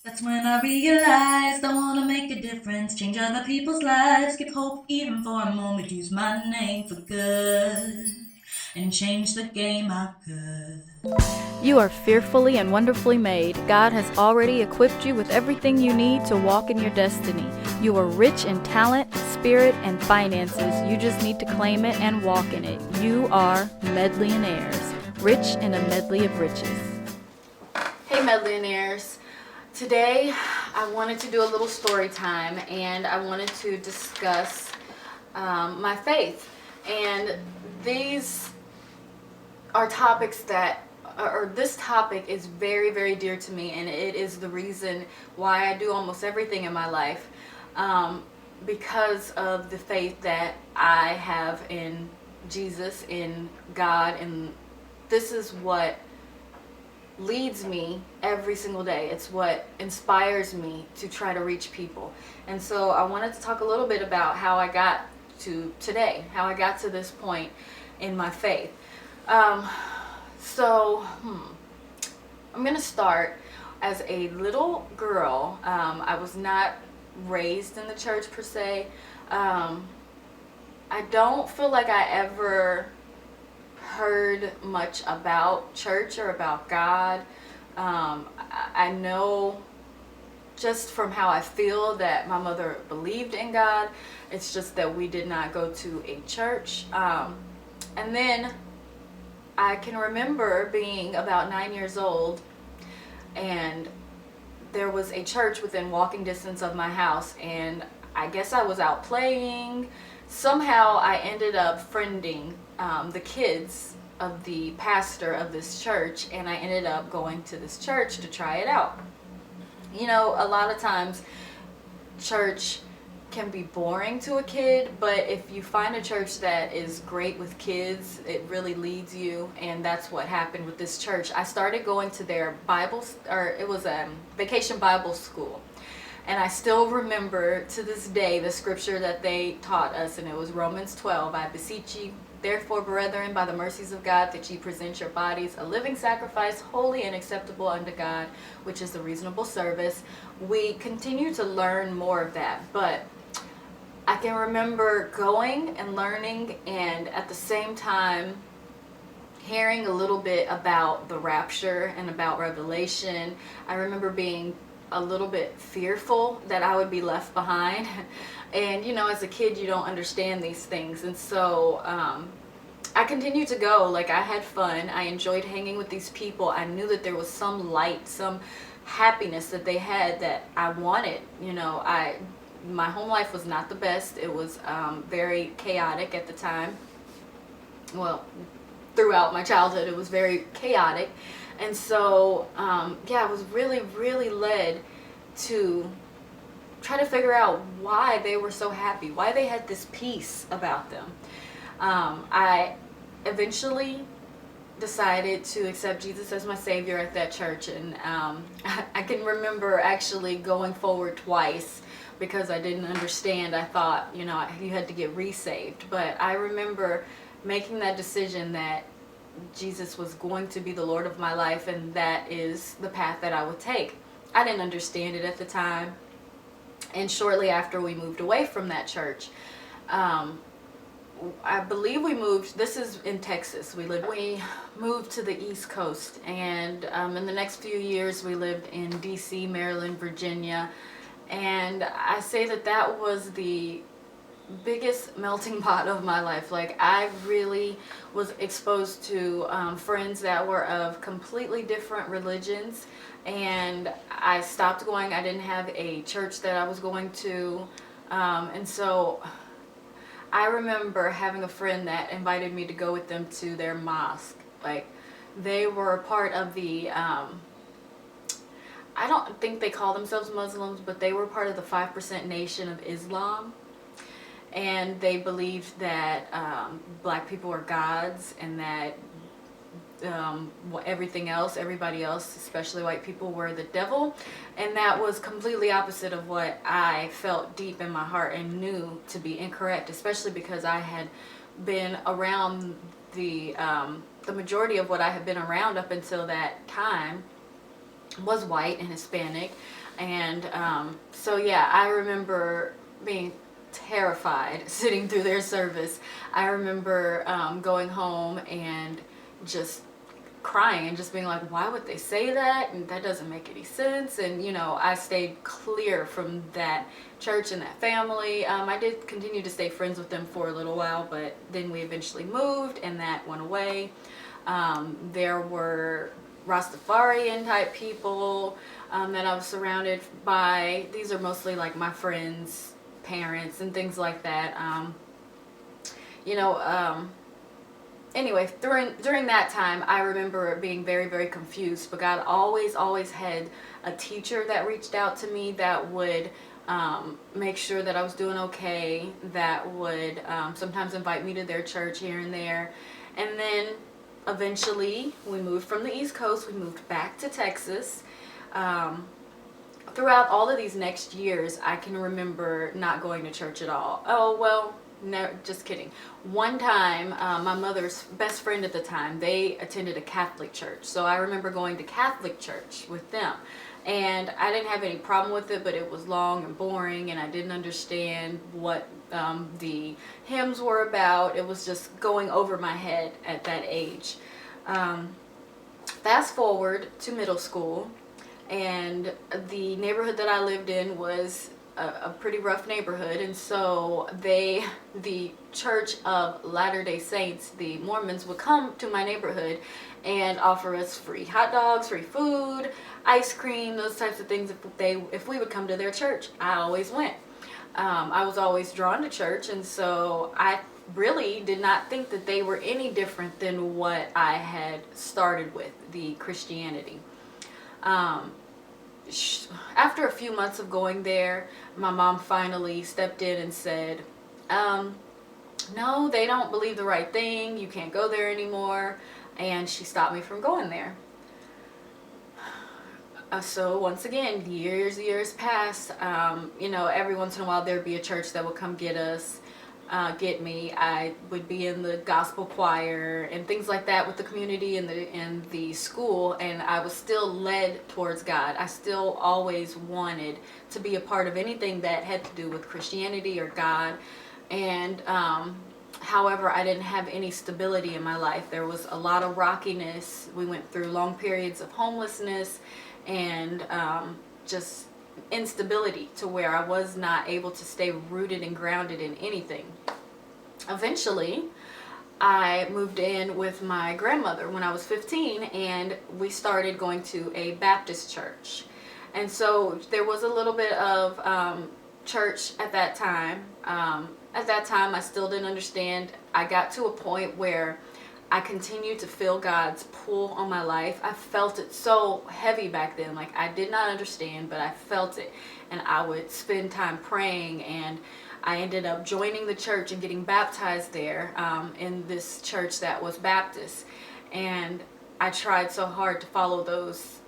That's when I realized I wanna make a difference, change other people's lives, give hope even for a moment, use my name for good, and change the game I could. You are fearfully and wonderfully made. God has already equipped you with everything you need to walk in your destiny. You are rich in talent, spirit, and finances. You just need to claim it and walk in it. You are Medleyonaires, rich in a medley of riches. Hey Medleyonaires. Today I wanted to do a little story time and I wanted to discuss my faith. And these are topics that or this topic is very, very dear to me, and it is the reason why I do almost everything in my life, because of the faith that I have in Jesus, in God, and this is what leads me every single day. It's what inspires me to try to reach people. And so I wanted to talk a little bit about how I got to today, how I got to this point in my faith. I'm going to start as a little girl. I was not raised in the church per se. I don't feel like I ever heard much about church or about God. I know just from how I feel that my mother believed in God. It's just that we did not go to a church. And then I can remember being about 9 years old, and there was a church within walking distance of my house, and I guess I was out playing. Somehow I ended up friending the kids of the pastor of this church, and I ended up going to this church to try it out. You know, a lot of times church can be boring to a kid, but if you find a church that is great with kids, it really leads you, and that's what happened with this church. I started going to their it was a vacation Bible school, and I still remember to this day the scripture that they taught us, and it was Romans 12. I beseech you, therefore, brethren, by the mercies of God, that ye present your bodies a living sacrifice, holy and acceptable unto God, which is the reasonable service. We continue to learn more of that, but I can remember going and learning, and at the same time hearing a little bit about the rapture and about Revelation. I remember being a little bit fearful that I would be left behind. And you know, as a kid, you don't understand these things. And so I continued to go. Like, I had fun. I enjoyed hanging with these people. I knew that there was some light, some happiness that they had that I wanted. You know, my home life was not the best. It was very chaotic at the time. Well, throughout my childhood, it was very chaotic. And so, I was really, really led to try to figure out why they were so happy, why they had this peace about them. I eventually decided to accept Jesus as my Savior at that church, and I can remember actually going forward twice because I didn't understand. I thought, you know, you had to get resaved, but I remember making that decision that Jesus was going to be the Lord of my life, and that is the path that I would take. I didn't understand it at the time, and shortly after we moved away from that church, I believe we moved, this is in Texas, we moved to the East Coast, and in the next few years we lived in DC, Maryland, Virginia, and I say that that was the biggest melting pot of my life. Like, I really was exposed to friends that were of completely different religions, and I stopped going. I didn't have a church that I was going to, and so I remember having a friend that invited me to go with them to their mosque. Like, they were part of the I don't think they call themselves Muslims, but they were part of the 5% Nation of Islam. And they believed that black people are gods, and that everybody else, especially white people, were the devil. And that was completely opposite of what I felt deep in my heart and knew to be incorrect, especially because I had been around the majority of what I had been around up until that time was white and Hispanic. And so, yeah, I remember being terrified sitting through their service. I remember going home and just crying and just being like, why would they say that? And that doesn't make any sense. And, I stayed clear from that church and that family. I did continue to stay friends with them for a little while, but then we eventually moved and that went away. There were Rastafarian type people that I was surrounded by. These are mostly like my friends' parents and things like that. Anyway, during that time, I remember being very, very confused. But God always had a teacher that reached out to me that would make sure that I was doing okay, that would sometimes invite me to their church here and there. And then eventually we moved from the East Coast, we moved back to Texas. Throughout all of these next years, I can remember not going to church at all. Oh, well, no, just kidding. One time, my mother's best friend at the time, they attended a Catholic church. So I remember going to Catholic church with them. And I didn't have any problem with it, but it was long and boring, and I didn't understand what the hymns were about. It was just going over my head at that age. Fast forward to middle school, and the neighborhood that I lived in was a pretty rough neighborhood, and so the Church of Latter-day Saints, the Mormons, would come to my neighborhood and offer us free hot dogs, free food, ice cream, those types of things if we would come to their church. I always went. I was always drawn to church, and so I really did not think that they were any different than what I had started with, the Christianity. After a few months of going there, my mom finally stepped in and said, no, they don't believe the right thing. You can't go there anymore. And she stopped me from going there. So once again, years passed. Every once in a while there'd be a church that would come get us. Get me. I would be in the gospel choir and things like that with the community and the school, and I was still led towards God. I still always wanted to be a part of anything that had to do with Christianity or God. And however, I didn't have any stability in my life. There was a lot of rockiness. We went through long periods of homelessness and just instability to where I was not able to stay rooted and grounded in anything. Eventually, I moved in with my grandmother when I was 15, and we started going to a Baptist church. And so there was a little bit of church at that time. At that time, I still didn't understand. I got to a point where I continued to feel God's pull on my life. I felt it so heavy back then. Like, I did not understand, but I felt it. And I would spend time praying, and I ended up joining the church and getting baptized there in this church that was Baptist. And I tried so hard to follow those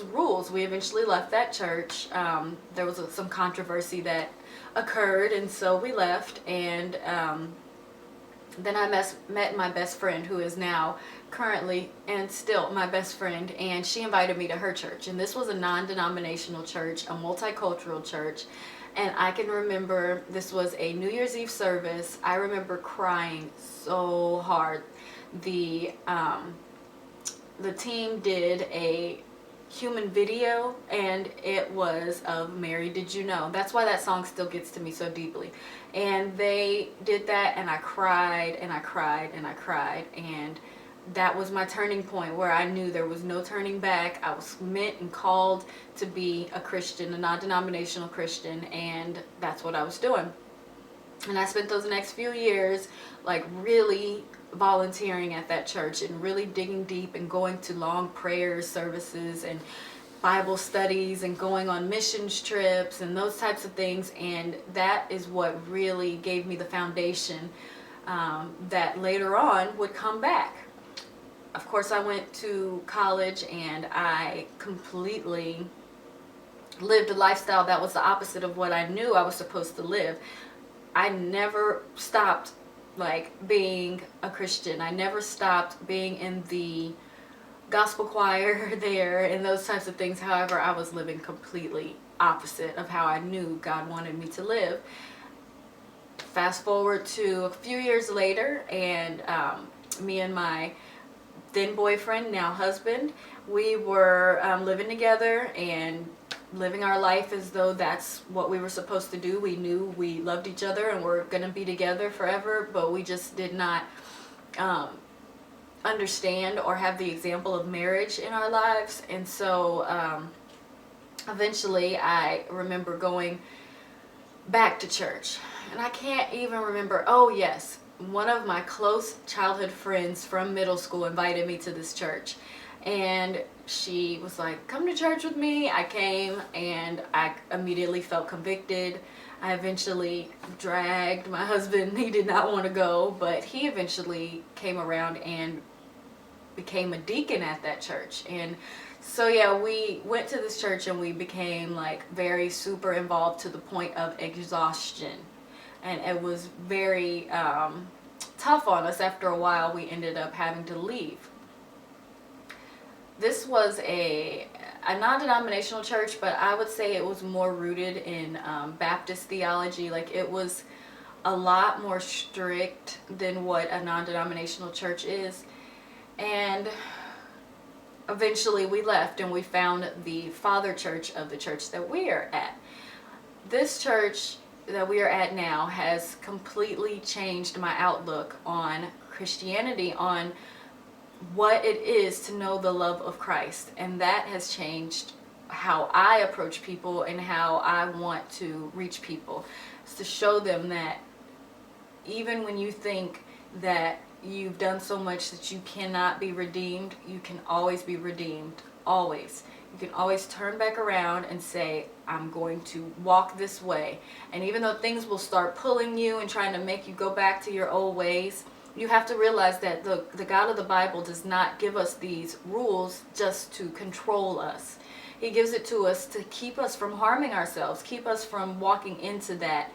rules. We eventually left that church. There was some controversy that occurred, and so we left. And then I met my best friend, who is now currently and still my best friend, and she invited me to her church. And this was a non-denominational church, a multicultural church. And I can remember this was a New Year's Eve service. I remember crying so hard. The team did a human video, and it was of Mary Did You Know. That's why that song still gets to me so deeply. And they did that, and I cried and I cried and I cried, and that was my turning point where I knew there was no turning back. I was meant and called to be a Christian, a non-denominational Christian, and that's what I was doing. And I spent those next few years like really volunteering at that church and really digging deep and going to long prayer services and Bible studies and going on missions trips and those types of things. And that is what really gave me the foundation that later on would come back. Of course, I went to college and I completely lived a lifestyle that was the opposite of what I knew I was supposed to live. I never stopped being a Christian. I never stopped being in the gospel choir there and those types of things. However, I was living completely opposite of how I knew God wanted me to live. Fast forward to a few years later, and me and my then boyfriend, now husband, we were living together and living our life as though that's what we were supposed to do. We knew we loved each other and we're going to be together forever, but we just did not understand or have the example of marriage in our lives. And so eventually I remember going back to church, and I can't even remember. Oh yes, one of my close childhood friends from middle school invited me to this church, and she was like, come to church with me. I came, and I immediately felt convicted. I eventually dragged my husband. He did not want to go, but he eventually came around and became a deacon at that church. And so yeah, we went to this church and we became like very super involved to the point of exhaustion, and it was very tough on us. After a while, we ended up having to leave. This was a non-denominational church, but I would say it was more rooted in Baptist theology. Like, it was a lot more strict than what a non-denominational church is. And eventually we left and we found the father church of the church that we are at. This church that we are at now has completely changed my outlook on Christianity, on what it is to know the love of Christ. And that has changed how I approach people and how I want to reach people. It's to show them that even when you think that you've done so much that you cannot be redeemed, you can always be redeemed. Always. You can always turn back around and say, I'm going to walk this way. And even though things will start pulling you and trying to make you go back to your old ways, you have to realize that the God of the Bible does not give us these rules just to control us. He gives it to us to keep us from harming ourselves, keep us from walking into that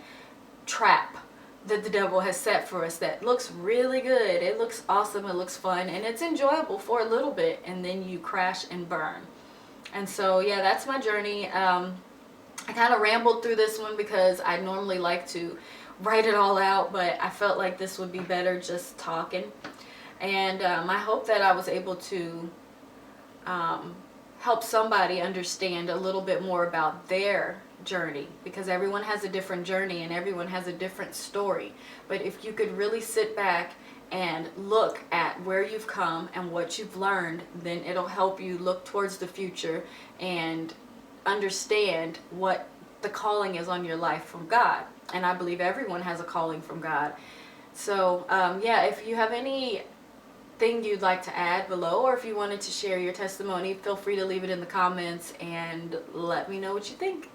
trap that the devil has set for us that looks really good. It looks awesome, it looks fun, and it's enjoyable for a little bit, and then you crash and burn. And so yeah, that's my journey. I kind of rambled through this one because I normally like to write it all out, but I felt like this would be better just talking. And I hope that I was able to help somebody understand a little bit more about their journey, because everyone has a different journey and everyone has a different story. But if you could really sit back and look at where you've come and what you've learned, then it'll help you look towards the future and understand what the calling is on your life from God. And I believe everyone has a calling from God. So yeah, if you have anything you'd like to add below, or if you wanted to share your testimony, feel free to leave it in the comments and let me know what you think.